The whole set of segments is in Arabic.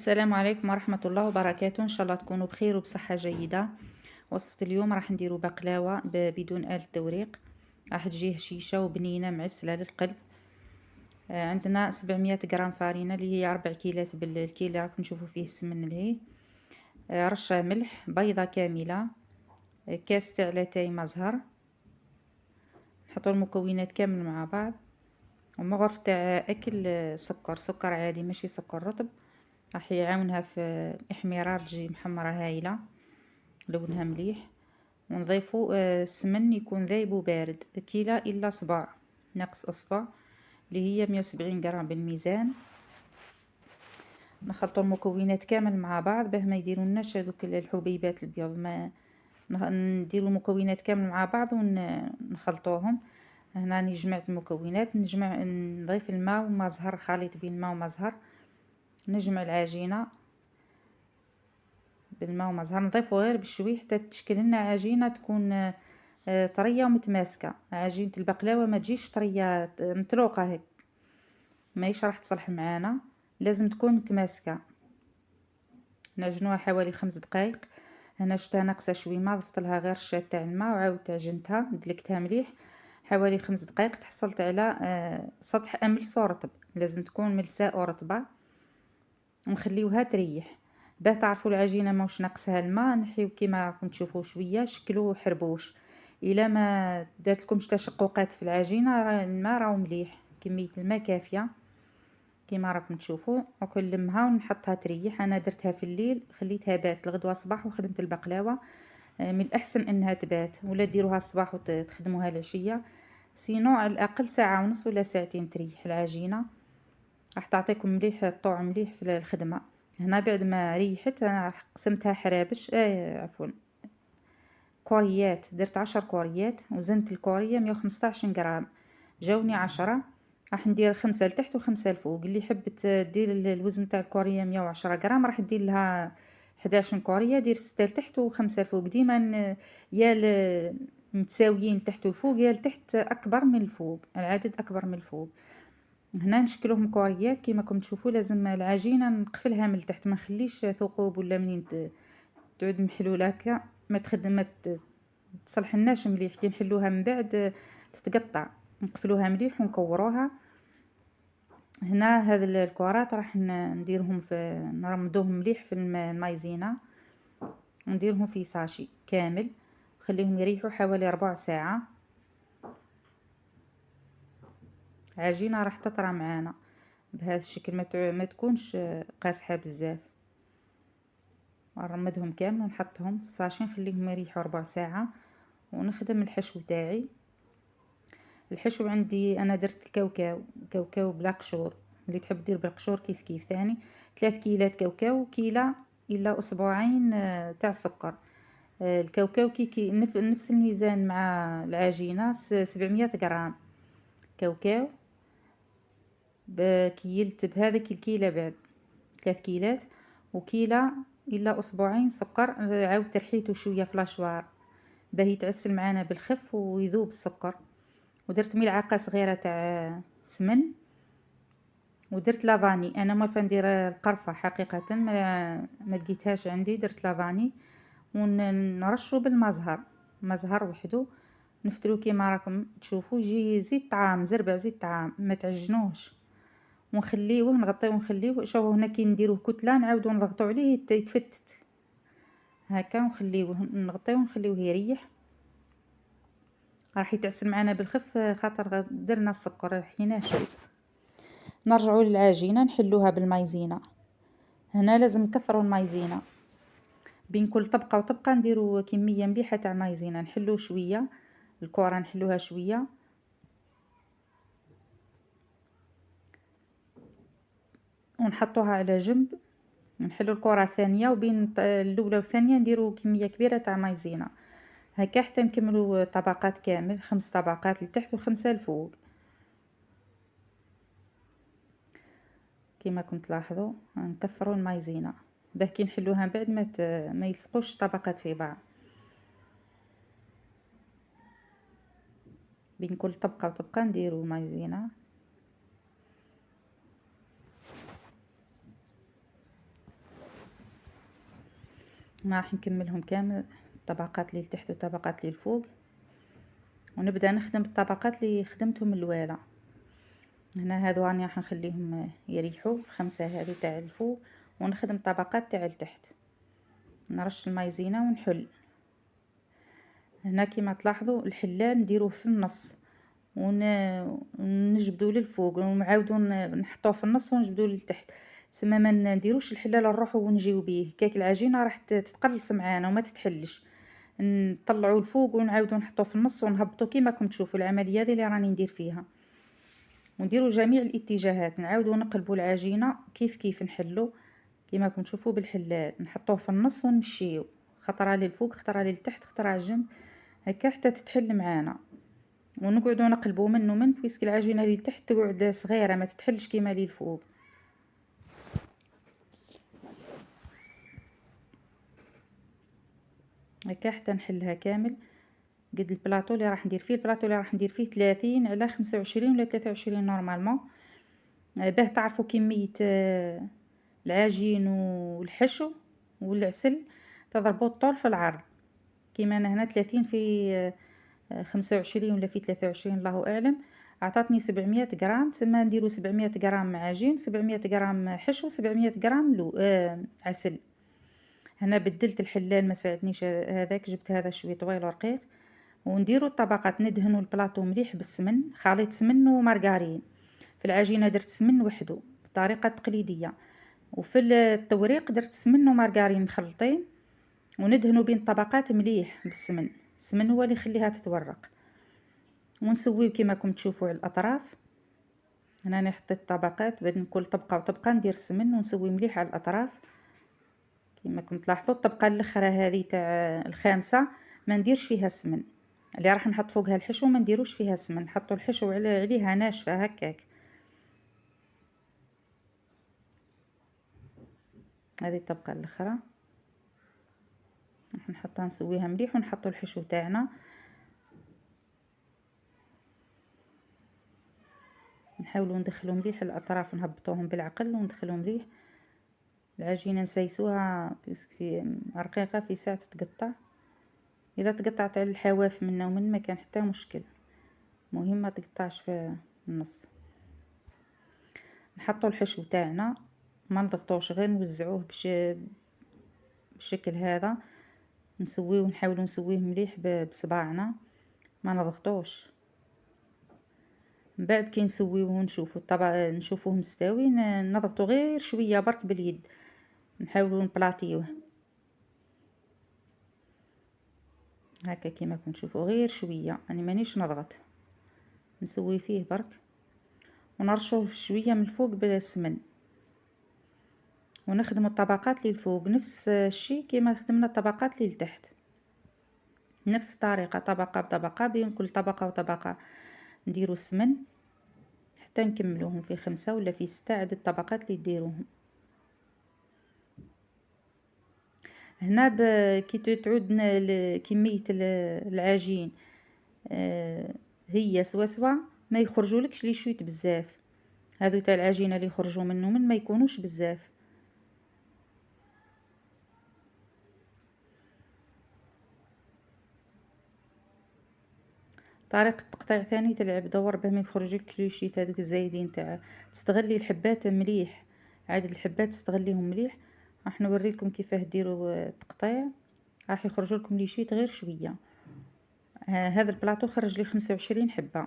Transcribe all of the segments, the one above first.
السلام عليكم ورحمة الله وبركاته. إن شاء الله تكونوا بخير وبصحة جيدة. وصفة اليوم راح نديرو بقلاوة بدون آلة توريق. راح تجيه هشيشة وبنينة معسلة للقلب. عندنا 700 غرام فارينة اللي هي 4 كيلات بالكيل اللي راكم تشوفوا فيه السمن لهي. رشة ملح، بيضة كاملة، كاس تاع لاتاي مزهر. نحطو المكونات كامل مع بعض، ومغرف تاع أكل سكر عادي ماشي سكر رطب، راح يعاونها في احمرار تجي محمرة هايلة لونها مليح. ونضيفو السمن يكون ذايب وبارد، كيلة الا صباع ناقص اصبع اللي هي 170 غرام بالميزان. نخلطو المكونات كامل مع بعض باه ما يديرولناش هذوك الحبيبات البيض. ما نديرو المكونات كامل مع بعض ونخلطوهم. هنا راني جمعت المكونات، نضيف الماء وما زهر، خليط بين الماء وما زهر. نجمع العجينه بالماء وما زهر، نضيفو غير بشوي حتى تشكل لنا عجينه تكون طريه ومتماسكه. عجينه البقلاوه ما تجيش طريه مطلوقه هيك، ماهيش راح تصلح معانا، لازم تكون متماسكه. نعجنوها حوالي 5 دقائق. هنا شتها ناقصه شوي ما ضفت لها غير الشات تاع الماء وعاودت عجنتها دلكتها مليح حوالي 5 دقائق. تحصلت على سطح املس ورطب، لازم تكون ملساء ورطبه. ونخليوها تريح باه تعرفوا العجينه ماوش ناقصها الماء. نحيو كيما راكم تشوفوا شويه شكلو حربوش. الا ما دارت لكمش تشققات في العجينه الماء راهو مليح، كميه الماء كافيه كيما راكم تشوفوا. وكلمها ونحطها تريح. انا درتها في الليل، خليتها بات الغدوه صباح وخدمت البقلاوه. من الاحسن انها تبات، ولا ديروها الصباح وتخدموها العشيه. سينو على الاقل ساعه ونص ولا ساعتين تريح العجينه، راح تعطيكم مليح الطعم مليح في الخدمه. هنا بعد ما ريحت انا راح قسمتها حرابش عفوا كوريات. درت 10 كوريات وزنت الكوريه 115 غرام، جاوني 10. راح ندير 5 لتحت و5 لفوق. اللي حبت دير الوزن تاع الكوريه 110 غرام راح دير لها 11 كوريه، دير 6 لتحت و5 لفوق. ديما يا متساويين لتحت وفوق، يا لتحت اكبر من الفوق، العدد اكبر من الفوق. هنا نشكلوهم كوريات كيما راكم تشوفوا. لازم العجينه نقفلها من التحت، ما نخليش ثقوب ولا منين تعود محلوله هكا ما تخدم ما تصلحناش مليح. كي نحلوها من بعد تتقطع. نقفلوها مليح ونكوروها. هنا هذا الكرات راح نديرهم في نرمدوهم مليح في المايزينا، ونديرهم في ساشي كامل وخليهم يريحوا حوالي ربع ساعه. عجينه راح تطرى معانا بهذا الشكل، ما تكونش قاصحه بزاف. نرمدهم كامل ونحطهم في الساشي نخليهم يريحوا ربع ساعه. ونخدم الحشو تاعي. الحشو عندي انا درت كاوكاو بلا قشور، اللي تحب دير بالقشور كيف كيف. ثاني 3 كيلات كاوكاو، كيلة الا اسبوعين تاع سكر. الكاوكاو كي نفس الميزان مع العجينه 700 غرام كاوكاو. كيلت بهذاك الكيلة بعد 3 كيلات، وكيلة الا اسبوعين سكر. عاود ترحيته شويه فلاشوار باه يتعسل معانا بالخف ويذوب السكر. ودرت ملعقه صغيره تاع سمن، ودرت لافاني. انا ما ندير القرفه حقيقه، ما لقيتهاش عندي، درت لافاني. ونرشو بالمزهر، مزهر وحده نفترو كيما راكم تشوفوا. يجي زيت طعام، زربع زيت طعام، ما تعجنوهش. ونخليوه نغطيوه ونخليوه. شوفوا هنا كي نديروه كتله نعاودو نضغطو عليه يتفتت هكا، ونخليوه نغطيوه ونخليوه يريح. راح يتعسل معنا بالخف خاطر درنا السكر حيناه شوي. نرجعوا للعجينه نحلوها بالمايزينا. هنا لازم نكثروا المايزينا، بين كل طبقه وطبقه نديروا كميه مليحه تاع مايزينا. نحلو شويه الكره، نحلوها شويه ونحطوها على جنب. نحلو الكره الثانيه، وبين الاولى والثانيه نديروا كميه كبيره تاع مايزينا هكا حتى نكملوا طبقات كامل، 5 طبقات لتحت و5 لفوق كما كنت تلاحظوا. نكثروا المايزينا باه كي نحلوها من بعد ما يلصقوش طبقات في بعض. بين كل طبقه وطبقه نديروا مايزينا. ما راح نكملهم كامل، الطبقات اللي لتحت والطبقات اللي الفوق، ونبدا نخدم بالطبقات اللي خدمتهم الاولى. هنا هادو راني راح نخليهم يريحوا 5 هذو تاع الفوق، ونخدم طبقات تاع التحت، نرش المايزينا ونحل. هنا كيما تلاحظوا الحلال نديروه في النص ونجبدو للفوق ونعاودو نحطوه في النص ونجبدو للتحت. سما ما نديروش الحلال نروحو ونجيو بيه، كيك العجينه راح تتقلص معانا وما تتحلش. نطلعو الفوق ونعاودو نحطوه في النص ونهبطو كيما راكم تشوفوا العمليه هذه اللي راني ندير فيها. ونديرو جميع الاتجاهات، نعاودو نقلبو العجينه كيف نحلو كيما راكم تشوفوا بالحلال، نحطوه في النص ونمشيو خطره للفوق خطره للتحت خطره على الجنب هكا حتى تتحل معانا. ونقعدو نقلبو من ومن بويسك العجينه اللي تحت تقعد صغيره ما تتحلش كيما اللي الفوق. هكا حتى نحلها كامل قد البلاطو اللي راح ندير فيه. البلاطو اللي راح ندير فيه 30 على 25 ولا 23 نورمالمون، باه تعرفوا كميه العجين والحشو والعسل تضربوا الطول في العرض. كيما انا هنا 30 في 25 ولا في 23 الله اعلم، عطاتني 700 غرام. تسمى نديرو 700 غرام عجين، 700 غرام حشو، 700 غرام عسل. هنا بدلت الحلال ما ساعدنيش هذاك، جبت هذا شويه طويل ورقيق. ونديرو الطبقات، ندهنو البلاطو مليح بالسمن، خليط سمن ومارغارين. في العجينه درت سمن وحده بطريقه تقليديه، وفي التوريق درت سمن ومارغارين مخلطين، وندهنو بين الطبقات مليح بالسمن. السمن هو اللي يخليها تتورق. ونسويو كيما راكم تشوفوا على الاطراف. هنا انا حطيت طبقات، بعد كل طبقه وطبقه ندير السمن ونسوي مليح على الاطراف كيما راكم تلاحظوا. الطبقه الاخرى هذه تاع الخامسه ما نديرش فيها السمن، اللي راح نحط فوقها الحشو ما نديروش فيها السمن، نحطوا الحشو عليها ناشفه هكاك. هذه الطبقه الاخرى راح نحطها نسويها مليح ونحطوا الحشو تاعنا. نحاولوا ندخلوا مليح الاطراف، نهبطوهم بالعقل وندخلوا مليح العجينه. نسيسوها في رقيقه في ساعه تقطع، اذا تقطعت على الحواف منا ومن ما كان حتى مشكل، مهم ما تقطعش في النص. نحطوا الحشو تاعنا ما نضغطوش، غير نوزعوه بالشكل هذا. نسويه ونحاولوا نسويه مليح بصباعنا ما نضغطوش. من بعد كي نسويه ونشوفوا الطبق نشوفوه مستوي نضغطوا غير شويه برك باليد، نحاولوا نبلاطيوه هكا كيما راكم تشوفوا غير شويه. انا مانيش نضغط، نسوي فيه برك ونرشوه في شويه من الفوق بالسمن. ونخدم الطبقات اللي الفوق نفس الشيء كيما خدمنا الطبقات اللي لتحت، نفس الطريقه طبقه بطبقه. بين كل طبقه وطبقه نديرو السمن حتى نكملوهم في 5 ولا في 6 عدد الطبقات اللي ديروهم. هنا كي تعود كميه العجين هي سوا ما يخرجولكش لي شويت بزاف. هذو تاع العجينه اللي يخرجوا منه ما يكونوش بزاف. طريقه تقطيع ثاني تلعب دور باه ما يخرجلكش لي شيت هذوك الزايدين تاع. تستغلي الحبات مليح، عدد الحبات تستغليهم مليح. راح نوريلكم كيفاه ديروا التقطيع، راح يخرج لكم لي شيت غير شويه. هذا البلاطو خرج لي 25 حبه.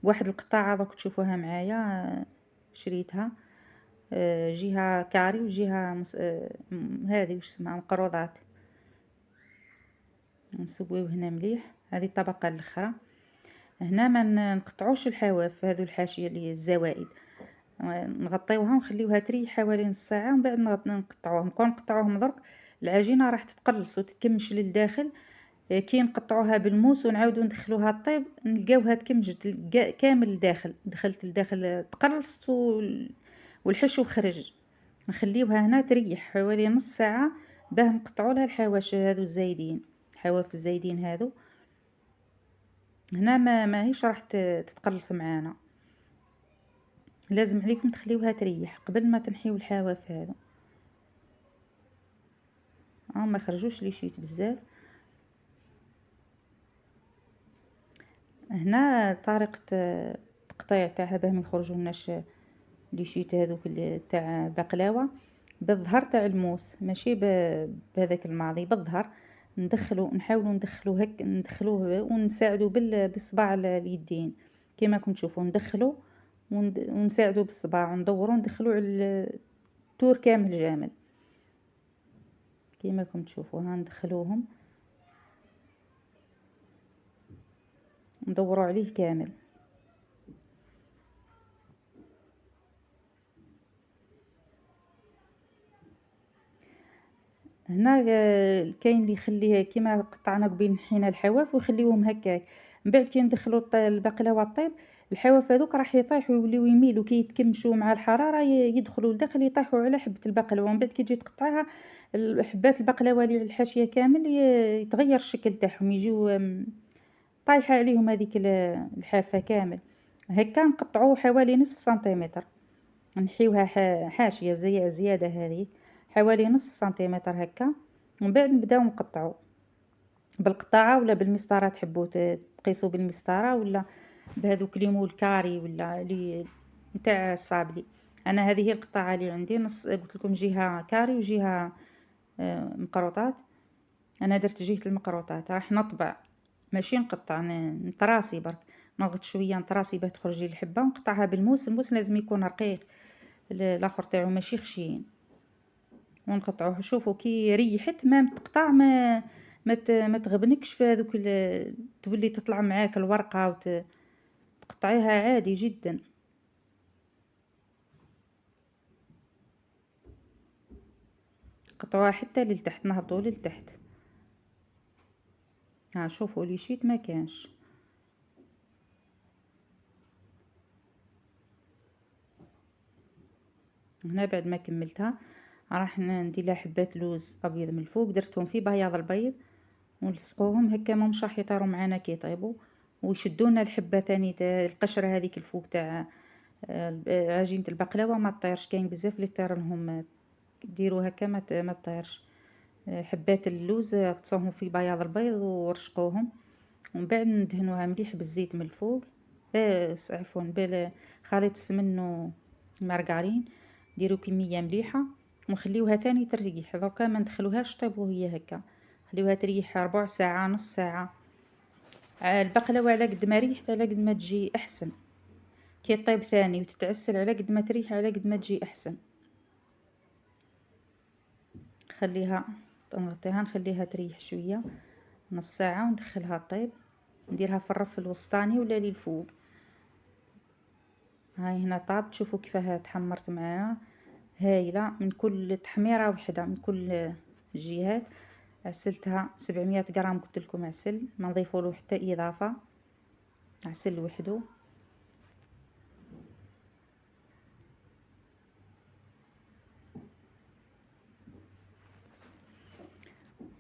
واحد القطاعه دوك تشوفوها معايا شريتها، جهه كاري وجهه هذه واش اسمها مقروضات. نسويو هنا مليح. هذه الطبقه الاخرى. هنا ما نقطعوش الحواف، هذو الحاشيه اللي هي الزوائد نغطيوها ونخليوها تريح حوالي نص ساعه، ومن بعد نقطعوهم. كون نقطعوهم درك العجينه راح تتقلص وتتكمش للداخل. كي نقطعوها بالموس ونعاودو ندخلوها طيب نلقاوها تكمجت كامل لداخل، دخلت لداخل تقلصت والحشو خرج. نخليوها هنا تريح حوالي نص ساعه باه نقطعوا لها الحواشي هذو الزايدين، حواف الزايدين هذو. هنا ما هيش راح تتقلص معانا، لازم عليكم تخليوها تريح قبل ما تنحيو الحواف هذو. ما خرجوش لي شيت بزاف. هنا طريقة التقطيع تاعها باه ما يخرجولناش لي شيت هذوك تاع بقلاوه. بالظهر تاع الموس ماشي بهذاك الماضي، بالظهر نحاولوا ندخلوه ونساعدوا بالصباع اليدين كما راكم تشوفوا. ندخلوا ونساعدوا بالصباع وندوروا ندخلوا على التور كامل جامل كما راكم تشوفوا. ها ندخلوهم ندوروا عليه كامل. هنا كاين اللي يخليه كيما قطعنا قبيل حينا الحواف ويخليوهم هكاك، من بعد كي ندخلوا البقلاوه طيب الحواف هذوك راح يطيحوا يوليو يميلوا كي يتكمشوا مع الحراره يدخلوا لداخل يطيحوا على حبه البقلاوه. من بعد كي تجي تقطعها حبات البقلاوه اللي على الحاشيه كامل يتغير الشكل تاعهم، يجيو طايحه عليهم هذيك الحافه كامل. هكا نقطعوه حوالي نصف سنتيمتر، نحيوها حاشيه زياده هذه حوالي نصف سنتيمتر هكا. ومن بعد نبداو نقطعو بالقطاعه ولا بالمسطره، تحبوا تقيسوا بالمسطره ولا بهذوك لي مول كاري ولا لي نتاع الصابلي. انا هذه هي القطاعه اللي عندي، نص قلت لكم جهه كاري وجهه مقروطات. انا درت جهه المقروطات. راح نطبع ماشي نقطع، نطراسي برك، نضغط شويه نطراسي باه تخرج لي الحبه ونقطعها بالموس. الموس لازم يكون رقيق الاخر تاعو ماشي خشين ونقطعوه. شوفوا كي ريحت ما تقطع ما تغبنكش في هذوك تولي تطلع معاك الورقه وتقطعيها عادي جدا. قطعوها حتى للتحت، نهبطوا للتحت. ها شوفوا لي شيت ما كانش. هنا بعد ما كملتها راح ندير لها حبات لوز ابيض من الفوق، درتهم في بياض البيض ونلصقوهم هكا مش راح يطيروا معنا كي يطيبوا. ويشدونا الحبه ثاني تاع القشره هذيك الفوق تاع عجينه البقلاوه ما تطيرش. كاين بزاف اللي طير لهم، ديروا هكا ما تطيرش. حبات اللوز غطسوهم في بياض البيض ورشقوهم، ومن بعد ندهنوها مليح بالزيت من الفوق. عفوا خليط السمن ومارغرين. ديروا كميه مليحه ونخليوها ثاني تريح. دركا ما ندخلوهاش طيب وهي هكا، خليوها تريح ربع ساعه نص ساعه. البقلاوه على قد ما ريحت على قد ما تجي احسن. كي طيب ثاني وتتعسل على قد ما تريح على قد ما تجي احسن. خليها نغطيها نخليها تريح شويه نص ساعه وندخلها طيب. نديرها في الرف الوسطاني ولا لي الفوق. هاي هنا طاب، تشوفوا كيفاه تحمرت معانا هايله من كل تحميره وحده من كل جهات. عسلتها 700 غرام قلت لكم عسل، ما نضيفوا له حتى اضافه، عسل وحده.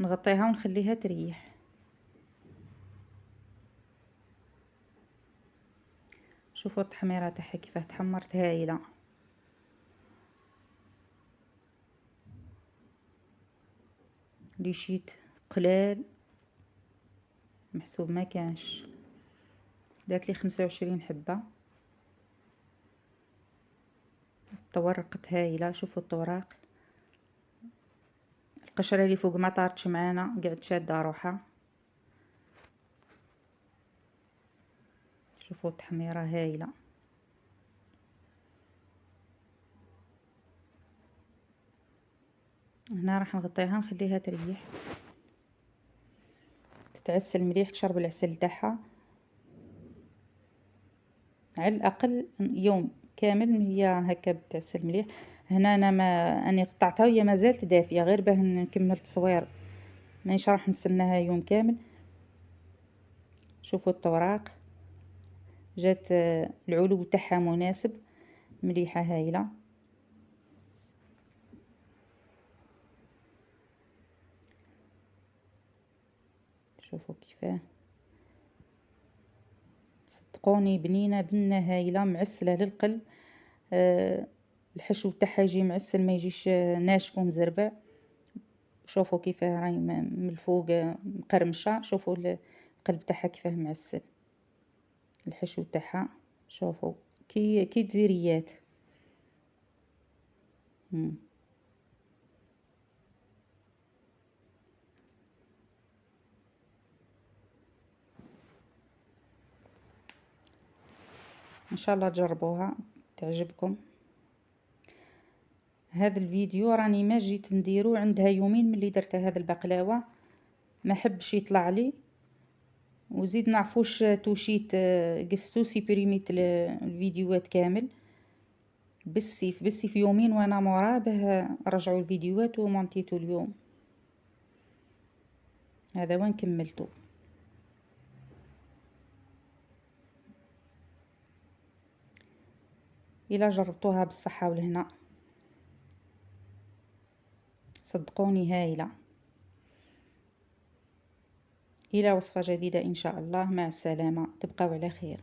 نغطيها ونخليها تريح. شوفوا التحميره تاعها كيفاه تحمرت هايله. لي شيت قلال محسوب ما كانش، دات لي 25 حبه. الطورقت هايله، شوفوا الطوراق، القشره اللي فوق ما طارتش معانا قاعد شاده روحها. شوفوا التحميره هايله. هنا راح نغطيها نخليها تريح تتعسل مليح، تشرب العسل تاعها على الاقل يوم كامل هي هكا بتعسل مليح. هنا انا ما اني قطعتها وهي مازالت دافيه، غير باه نكمل تصوير مانيش راح نستناها يوم كامل. شوفوا الطوراق جات العلو تاعها مناسب مليحه هايله. شوفوا كيفاه صدقوني بنينه بنه هايله معسله للقلب. الحشو تاعها يجي معسل ما يجيش ناشف ومزربع. شوفوا كيفاه راهي من الفوق مقرمشه. شوفوا القلب تاعها كيفاه معسل، الحشو تاعها شوفوا كي تزيريات. ان شاء الله تجربوها تعجبكم. هذا الفيديو راني ما جيت نديرو عندها يومين ملي درت هذا البقلاوه، ما حبش يطلع لي، وزيد نعرفوش توشيت قستو سيبريميت الفيديوهات كامل بالسيف يومين وانا موراه به رجعوا الفيديوهات ومونتيتو اليوم. هذا وين كملتو. الى جربتوها بالصحه والهنا صدقوني هايله. الى وصفه جديده ان شاء الله، مع السلامه، تبقاو على خير.